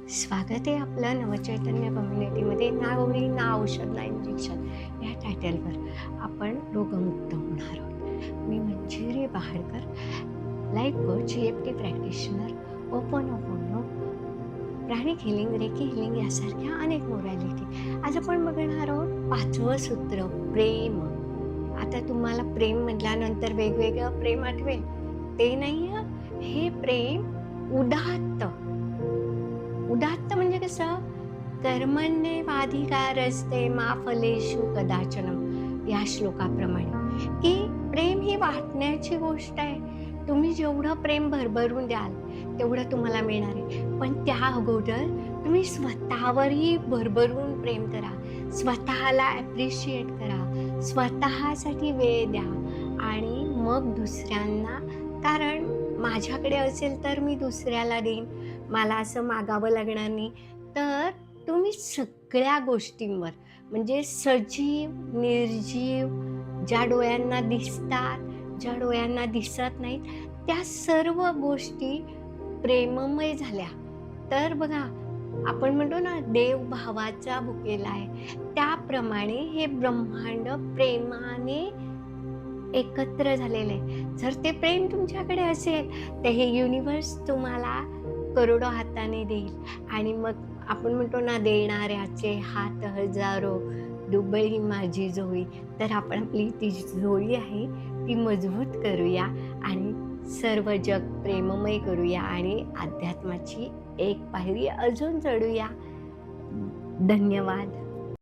स्वागत आहे आपलं नवचैतन्य कम्युनिटीमध्ये. ना गोळी ना औषध ना इंजेक्शन या टायटलवर आपण रोगमुक्त होणार आहोत. मी Manjiri Bahadkar, life coach, EFT practitioner, ho'oponopono, pranic healing, reiki healing यासारख्या अनेक मोडॅलिटी. आज आपण बघणार आहोत 5वं सूत्र, प्रेम. आता तुम्हाला प्रेम म्हटल्यानंतर वेगवेगळं प्रेम आठवेल, ते नाही हं. हे प्रेम उदात्त. उदात्त म्हणजे कसं? कर्मण्येवाधिकारस्ते मा फलेषु कदाचन या श्लोकाप्रमाणे, की प्रेम ही वाटण्याची गोष्ट आहे. तुम्ही जेवढं प्रेम भरभरून द्याल तेवढं तुम्हाला मिळणार आहे. पण त्या अगोदर तुम्ही स्वतःवरही भरभरून प्रेम करा, स्वतःला ॲप्रिशिएट करा, स्वतःसाठी वेळ द्या आणि मग दुसऱ्यांना. कारण माझ्याकडे असेल तर मी दुसऱ्याला देईन, मला असं मागावं लागणार नाही. तर तुम्ही सगळ्या गोष्टींवर, म्हणजे सजीव, निर्जीव, ज्या डोळ्यांना दिसतात, ज्या डोळ्यांना दिसत नाहीत, त्या सर्व गोष्टी प्रेममय झाल्या. तर बघा, आपण म्हणतो ना, देव भावाचा भुकेला आहे, त्याप्रमाणे हे ब्रह्मांड प्रेमाने एकत्र झालेलं आहे. जर ते प्रेम तुमच्याकडे असेल तर हे युनिव्हर्स तुम्हाला करोडो हाताने देईल. आणि मग आपण म्हणतो ना, देणाऱ्याचे हात हजारो, दुबळी माझी जोडी. तर आपण आपली ती जोडी आहे ती मजबूत करूया आणि सर्व जग प्रेममय करूया आणि अध्यात्माची एक पायरी अजून चढूया. धन्यवाद.